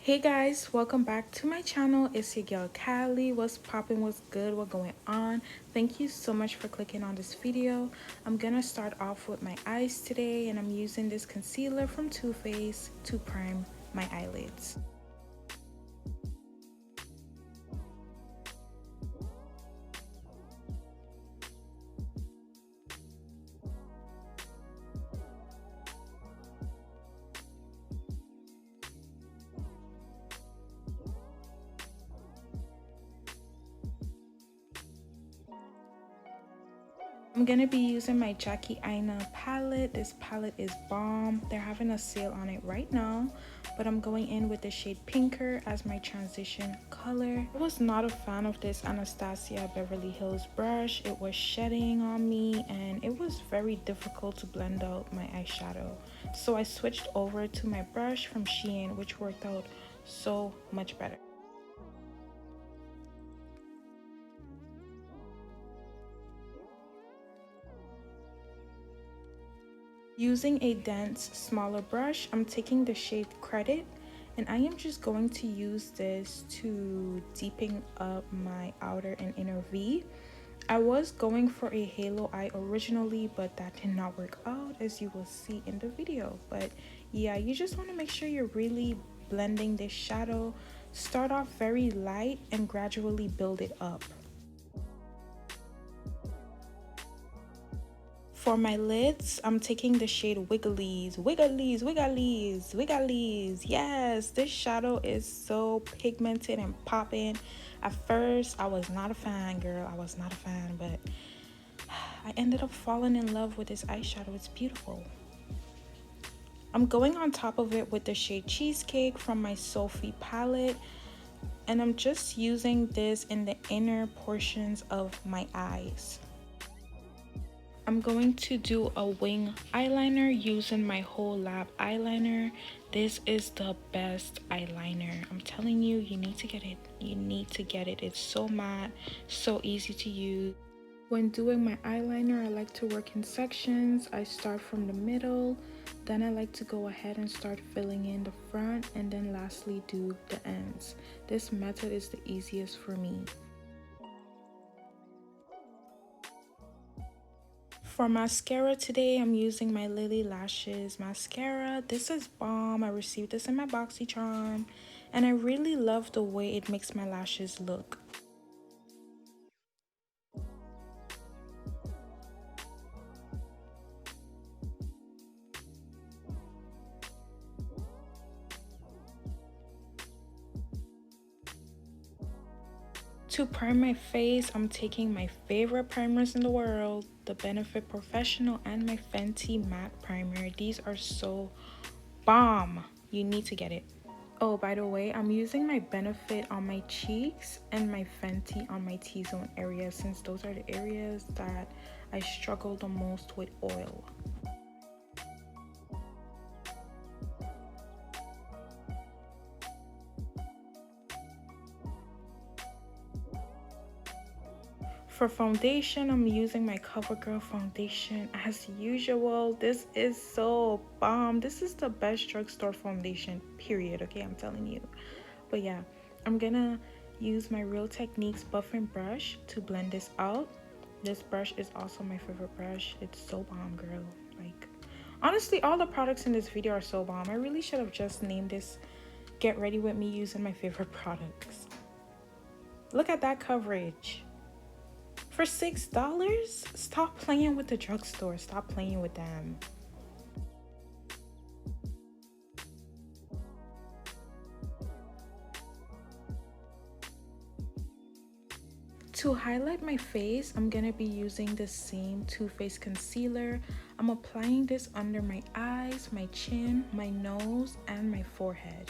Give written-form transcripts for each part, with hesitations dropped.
Hey guys, welcome back to my channel. It's your girl Kylie. What's popping, what's good, what's going on? Thank you so much for clicking on this video. I'm gonna start off with my eyes today, and I'm using this concealer from Too Faced to prime my eyelids. I'm gonna be using my Jackie Aina palette. This palette is bomb. They're having a sale on it right now, but I'm going in with the shade Pinker as my transition color. I was not a fan of this Anastasia Beverly Hills brush. It was shedding on me and it was very difficult to blend out my eyeshadow. So I switched over to my brush from Shein, which worked out so much better. Using a dense, smaller brush, I'm taking the shade Credit, and I am just going to use this to deepen up my outer and inner V. I was going for a halo eye originally, but that did not work out, as you will see in the video. But yeah, you just want to make sure you're really blending this shadow. Start off very light and gradually build it up. For my lids, I'm taking the shade Wigglies. Wigglies, Wigglies, Wigglies. Yes, this shadow is so pigmented and popping. At first, I was not a fan, girl. I was not a fan, but I ended up falling in love with this eyeshadow. It's beautiful. I'm going on top of it with the shade Cheesecake from my Sophie palette. And I'm just using this in the inner portions of my eyes. I'm going to do a wing eyeliner using my whole lab eyeliner. This is the best eyeliner. I'm telling you, you need to get it. You need to get it. It's so matte, so easy to use. When doing my eyeliner, I like to work in sections. I start from the middle, then I like to go ahead and start filling in the front, and then lastly do the ends. This method is the easiest for me. For mascara today, I'm using my Lily Lashes mascara. This is bomb. I received this in my BoxyCharm, and I really love the way it makes my lashes look. To prime my face, I'm taking my favorite primers in the world, the Benefit Porefessional and my Fenty matte primer. These are so bomb. You need to get it. Oh, by the way, I'm using my Benefit on my cheeks and my Fenty on my T-zone area, since those are the areas that I struggle the most with oil. For foundation, I'm using my Covergirl foundation as usual. This is so bomb. This is the best drugstore foundation, period. Okay, I'm telling you. But yeah, I'm gonna use my Real Techniques buffing brush to blend this out. This brush is also my favorite brush. It's so bomb, girl. Like, honestly, all the products in this video are so bomb. I really should have just named this Get Ready With Me using my favorite products. Look at that coverage. For $6? Stop playing with the drugstore. Stop playing with them. To highlight my face, I'm gonna be using the same Too Faced concealer. I'm applying this under my eyes, my chin, my nose, and my forehead.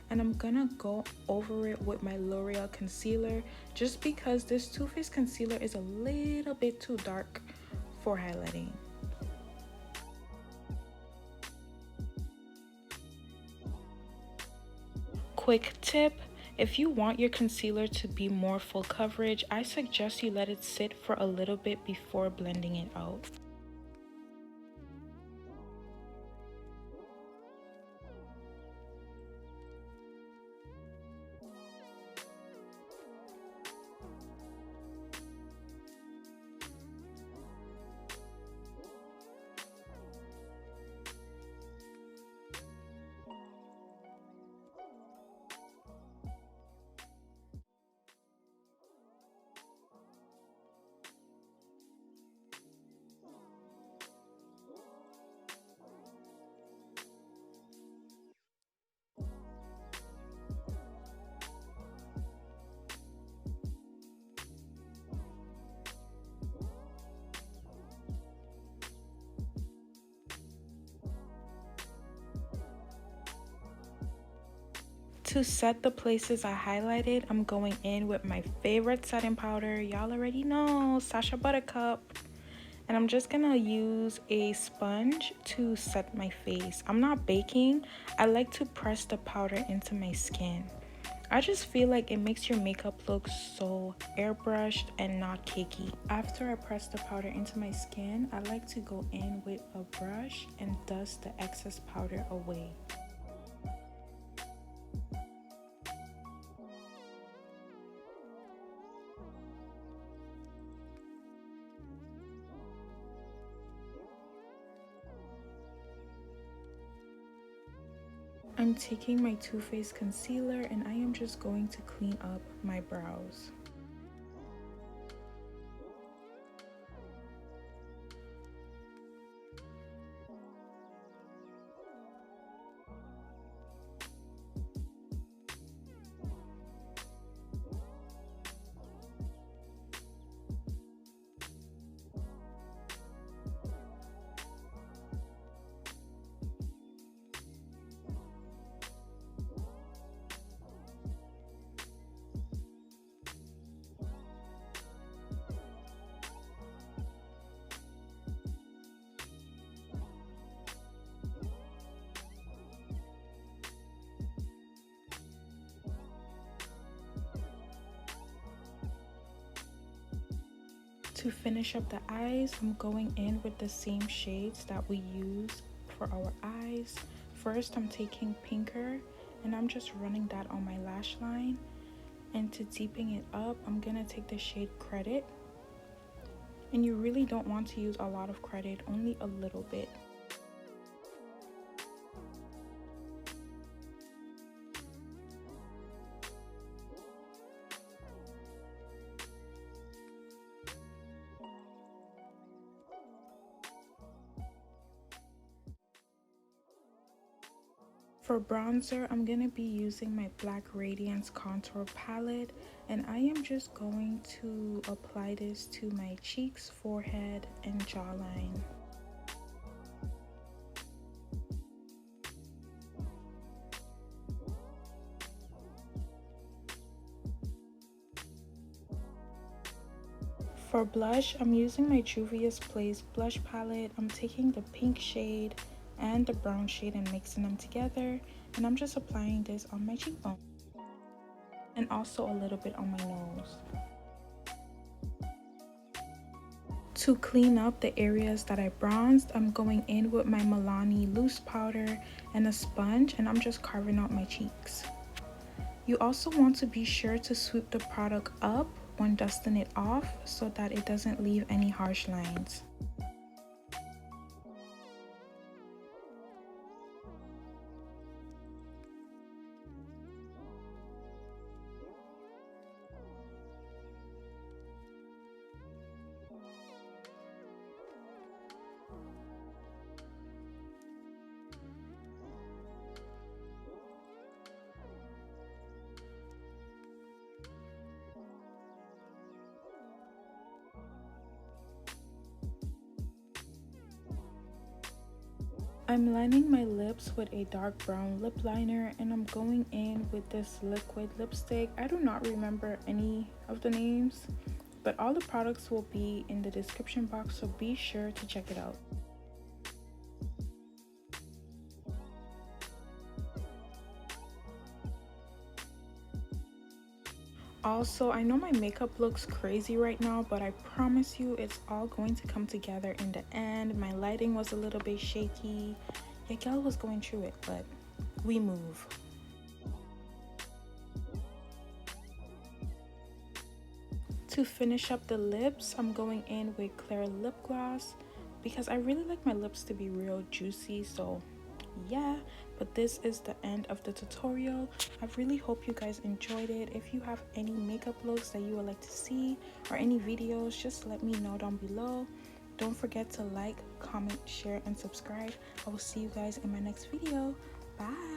And I'm gonna go over it with my L'Oreal concealer, just because this Too Faced concealer is a little bit too dark for highlighting. Quick tip, if you want your concealer to be more full coverage, I suggest you let it sit for a little bit before blending it out. To set the places I highlighted, I'm going in with my favorite setting powder. Y'all already know, Sacha Buttercup. And I'm just gonna use a sponge to set my face. I'm not baking. I like to press the powder into my skin. I just feel like it makes your makeup look so airbrushed and not cakey. After I press the powder into my skin, I like to go in with a brush and dust the excess powder away. I'm taking my Too Faced concealer and I am just going to clean up my brows. To finish up the eyes, I'm going in with the same shades that we use for our eyes. First, I'm taking Pinker and I'm just running that on my lash line. And to deepen it up, I'm gonna take the shade Credit. And you really don't want to use a lot of credit, only a little bit. For bronzer, I'm going to be using my Black Radiance Contour Palette, and I am just going to apply this to my cheeks, forehead, and jawline. For blush, I'm using my Juvia's Place blush palette. I'm taking the pink shade and the brown shade and mixing them together, and I'm just applying this on my cheekbone and also a little bit on my nose. To clean up the areas that I bronzed, I'm going in with my Milani loose powder and a sponge, and I'm just carving out my cheeks. You also want to be sure to sweep the product up when dusting it off so that it doesn't leave any harsh lines. I'm lining my lips with a dark brown lip liner, and I'm going in with this liquid lipstick. I do not remember any of the names, but all the products will be in the description box, so be sure to check it out. Also, I know my makeup looks crazy right now, but I promise you it's all going to come together in the end. My lighting was a little bit shaky. Yeah, y'all was going through it, but we move. To finish up the lips, I'm going in with Clear Lip Gloss because I really like my lips to be real juicy, so yeah. But this is the end of the tutorial. I really hope you guys enjoyed it. If you have any makeup looks that you would like to see or any videos, just let me know down below. Don't forget to like, comment, share, and subscribe. I will see you guys in my next video. Bye.